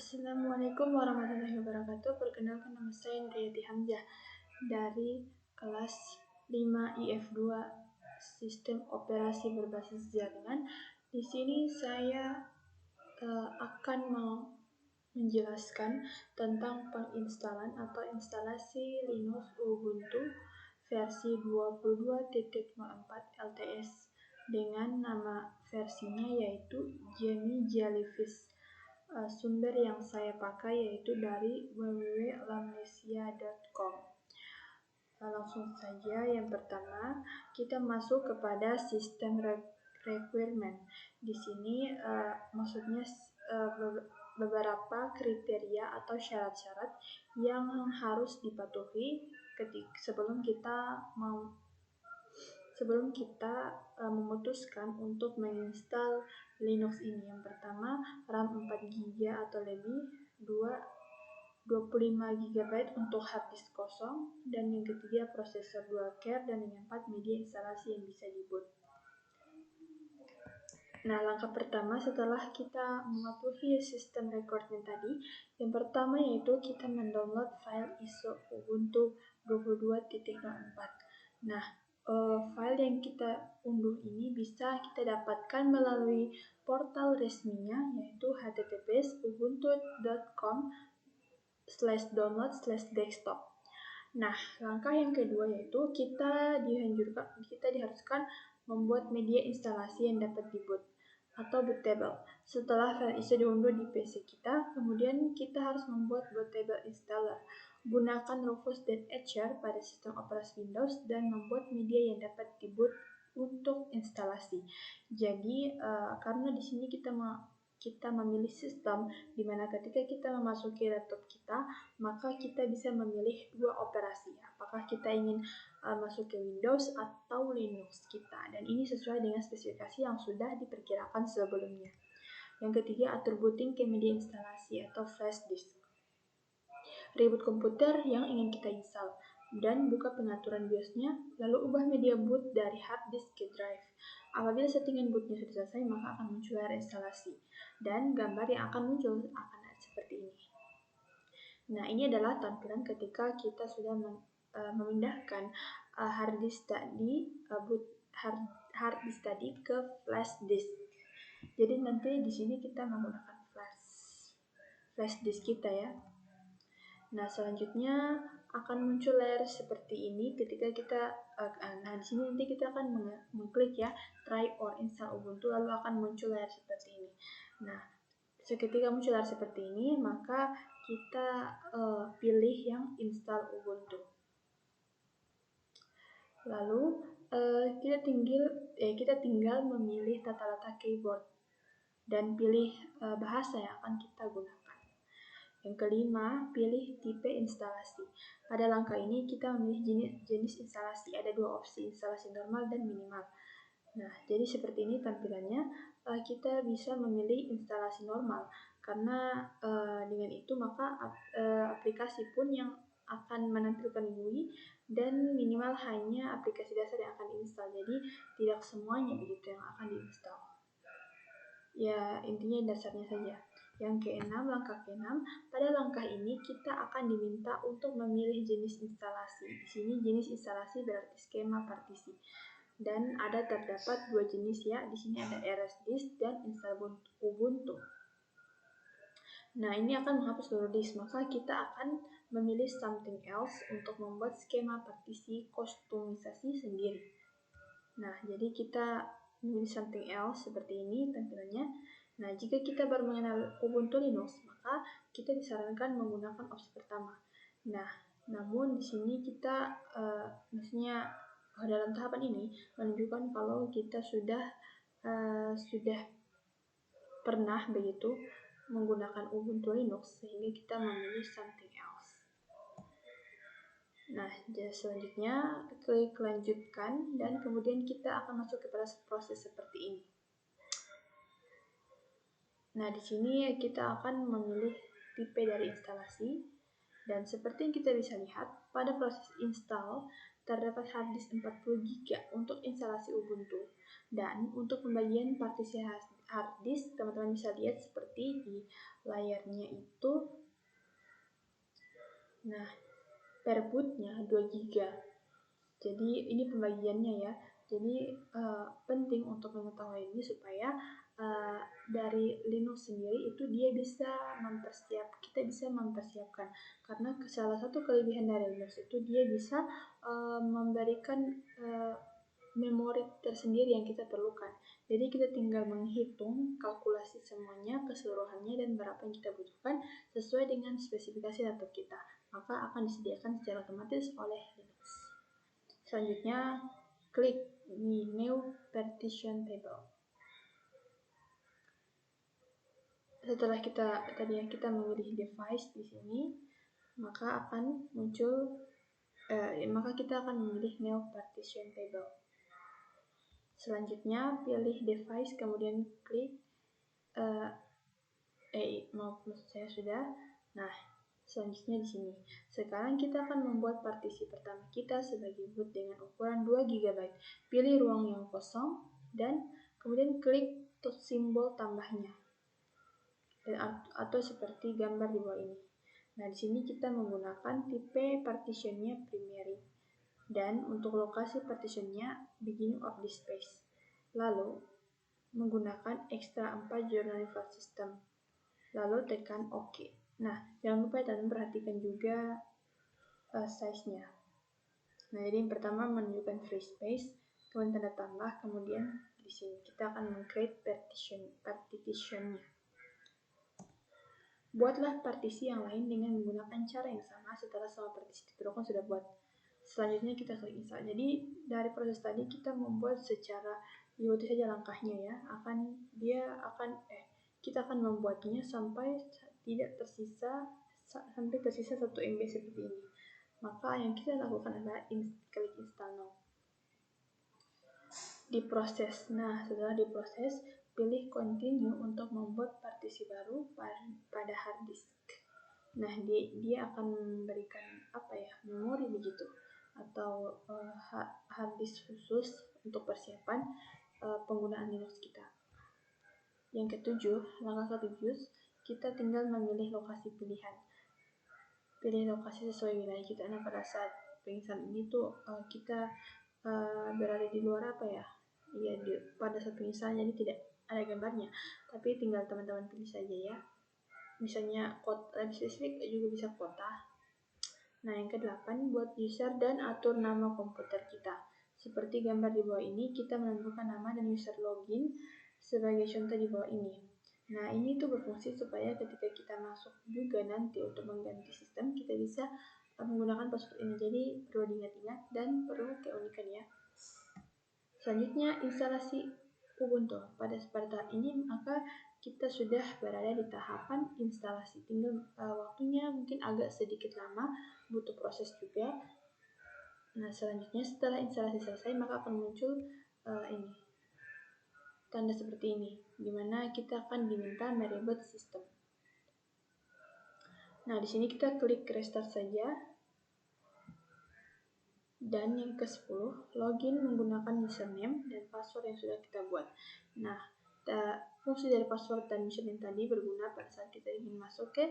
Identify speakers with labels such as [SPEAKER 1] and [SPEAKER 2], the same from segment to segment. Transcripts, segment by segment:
[SPEAKER 1] Assalamualaikum warahmatullahi wabarakatuh. Perkenalkan, nama saya Indriyati Hamzah dari kelas 5 IF2 Sistem Operasi Berbasis Jaringan. Di sini saya akan menjelaskan tentang penginstalan atau instalasi Linux Ubuntu versi 22.04 LTS dengan nama versinya yaitu Jammy Jellyfish. Sumber yang saya pakai yaitu dari www.lamnesia.com. Langsung saja, yang pertama kita masuk kepada sistem requirement. Di sini maksudnya beberapa kriteria atau syarat-syarat yang harus dipatuhi sebelum kita memutuskan untuk menginstal Linux ini. Yang pertama, RAM 4GB atau lebih, 25GB untuk harddisk kosong, dan yang ketiga prosesor dual core, dan yang keempat media instalasi yang bisa diboot. Nah, langkah pertama setelah kita mematuhi sistem requirement tadi, yang pertama yaitu kita mendownload file ISO Ubuntu 22.04. Nah, file yang kita unduh ini bisa kita dapatkan melalui portal resminya yaitu https://ubuntu.com/download/desktop. Nah, langkah yang kedua yaitu kita diharuskan membuat media instalasi yang dapat diboot atau bootable. Setelah file ISO diunduh di PC kita, kemudian kita harus membuat bootable installer. Gunakan Rufus dan Etcher pada sistem operasi Windows dan membuat media yang dapat diboot untuk instalasi. Jadi karena di sini kita memilih sistem di mana ketika kita memasuki laptop kita, maka kita bisa memilih dua operasi. Apakah kita ingin masuk ke Windows atau Linux kita, dan ini sesuai dengan spesifikasi yang sudah diperkirakan sebelumnya. Yang ketiga, atur booting ke media instalasi atau flash disk. Reboot komputer yang ingin kita install dan buka pengaturan BIOS-nya, lalu ubah media boot dari hard disk ke drive. Apabila settingan bootnya sudah selesai, maka akan muncul layar instalasi dan gambar yang akan muncul akan seperti ini. Nah, ini adalah tampilan ketika kita sudah memindahkan hard disk tadi ke flash disk. Jadi nanti di sini kita menggunakan flash disk kita ya. Nah, selanjutnya akan muncul layar seperti ini ketika kita di sini nanti kita akan mengklik ya try or install Ubuntu, lalu akan muncul layar seperti ini. Nah, ketika muncul layar seperti ini, maka kita pilih yang install Ubuntu. Lalu kita tinggal memilih tata letak keyboard dan pilih bahasa yang akan kita gunakan. Yang kelima, pilih tipe instalasi. Pada langkah ini kita memilih jenis instalasi. Ada dua opsi, instalasi normal dan minimal. Nah, jadi seperti ini tampilannya. Kita bisa memilih instalasi normal karena dengan itu maka aplikasi pun yang akan menampilkan GUI, dan minimal hanya aplikasi dasar yang akan diinstal. Jadi tidak semuanya begitu yang akan diinstal. Ya, intinya dasarnya saja. Yang keenam, langkah keenam, pada langkah ini kita akan diminta untuk memilih jenis instalasi. Di sini jenis instalasi berarti skema partisi. Dan terdapat dua jenis ya. Di sini ada RSDisk dan install Ubuntu. Nah, ini akan menghapus seluruh disk, maka kita akan memilih something else untuk membuat skema partisi kustomisasi sendiri. Nah, jadi kita memilih something else seperti ini tampilannya. Nah, jika kita baru mengenal Ubuntu Linux, maka kita disarankan menggunakan opsi pertama. Nah, namun di sini kita maksudnya dalam tahapan ini menunjukkan kalau kita sudah pernah begitu menggunakan Ubuntu Linux, sehingga kita memilih something else. Nah, selanjutnya klik lanjutkan dan kemudian kita akan masuk kepada proses seperti ini. Nah, di sini kita akan memilih tipe dari instalasi, dan seperti yang kita bisa lihat pada proses install terdapat harddisk 40 GB untuk instalasi Ubuntu. Dan untuk pembagian partisi harddisk, teman-teman bisa lihat seperti di layarnya itu. Nah, per bootnya 2 GB. Jadi ini pembagiannya ya. Jadi penting untuk mengetahui ini supaya dari Linux sendiri itu kita bisa mempersiapkan, karena salah satu kelebihan dari Linux itu dia bisa memberikan memori tersendiri yang kita perlukan. Jadi kita tinggal menghitung kalkulasi semuanya keseluruhannya dan berapa yang kita butuhkan sesuai dengan spesifikasi laptop kita, maka akan disediakan secara otomatis oleh Linux. Selanjutnya klik di New Partition Table. Setelah kita memilih device di sini, maka kita akan memilih New Partition Table. Selanjutnya pilih device, kemudian klik maksud saya sudah. Nah, selanjutnya di sini. Sekarang kita akan membuat partisi pertama kita sebagai boot dengan ukuran 2 GB. Pilih ruang yang kosong dan kemudian klik simbol tambahnya. Atau seperti gambar di bawah ini. Nah, di sini kita menggunakan tipe partitionnya primary. Dan untuk lokasi partitionnya beginning of the space. Lalu menggunakan extra 4 journal file system. Lalu tekan OK. Nah, jangan lupa teman perhatikan juga size-nya. Nah, jadi yang pertama menunjukkan free space, kemudian tanda tambah, kemudian di sini kita akan meng-create partition-nya. Buatlah partisi yang lain dengan menggunakan cara yang sama setelah semua partisi ditentukan sudah buat. Selanjutnya kita klik install. Jadi dari proses tadi kita membuat secara diikuti saja langkahnya ya. Kita akan membuatnya sampai tersisa 1 MB seperti ini. Maka yang kita lakukan adalah klik install now. Diproses. Nah, setelah diproses, pilih continue untuk membuat partisi baru pada hard disk. Nah, dia akan memberikan memori begitu, atau hard disk khusus untuk persiapan penggunaan Linux kita. Yang ketujuh, langkah ketujuh, kita tinggal memilih lokasi pilihan. Pilih lokasi sesuai wilayah kita. Nah, pada saat penginstalan ini tuh kita berada di luar pada saat penginstalan jadi tidak ada gambarnya, tapi tinggal teman-teman pilih saja ya. Misalnya kota spesifik juga bisa kota. Nah, yang ke-8, buat user dan atur nama komputer kita. Seperti gambar di bawah ini, kita menentukan nama dan user login sebagai contoh di bawah ini. Nah, ini tuh berfungsi supaya ketika kita masuk juga nanti untuk mengganti sistem, kita bisa menggunakan password ini. Jadi perlu diingat-ingat dan perlu keunikan ya. Selanjutnya instalasi Ubuntu. Pada tahap ini maka kita sudah berada di tahapan instalasi. Tinggal waktunya mungkin agak sedikit lama, butuh proses juga. Nah, selanjutnya setelah instalasi selesai maka akan muncul tanda seperti ini, di mana kita akan diminta mereboot sistem. Nah, di sini kita klik restart saja. Dan yang ke-10, login menggunakan username dan password yang sudah kita buat. Nah, fungsi dari password dan username tadi berguna pada saat kita ingin masuk ke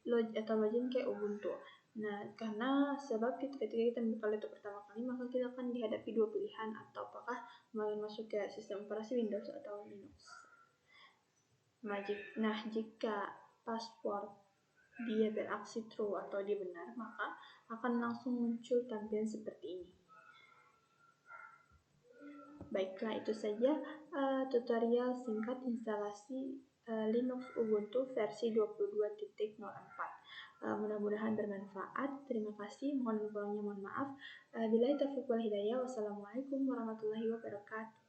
[SPEAKER 1] login ke Ubuntu. Nah, karena ketika kita membuka laptop pertama kali, maka kita akan dihadapi dua pilihan, atau apakah mau masuk ke sistem operasi Windows atau Linux. Nah, jika password dia beraksi true atau dia benar, maka akan langsung muncul tampilan seperti ini. Baiklah, itu saja tutorial singkat instalasi Linux Ubuntu versi 22.04. Mudah-mudahan bermanfaat. Terima kasih. Mohon maaf. Billahi taufiq wal hidayah. Wassalamualaikum warahmatullahi wabarakatuh.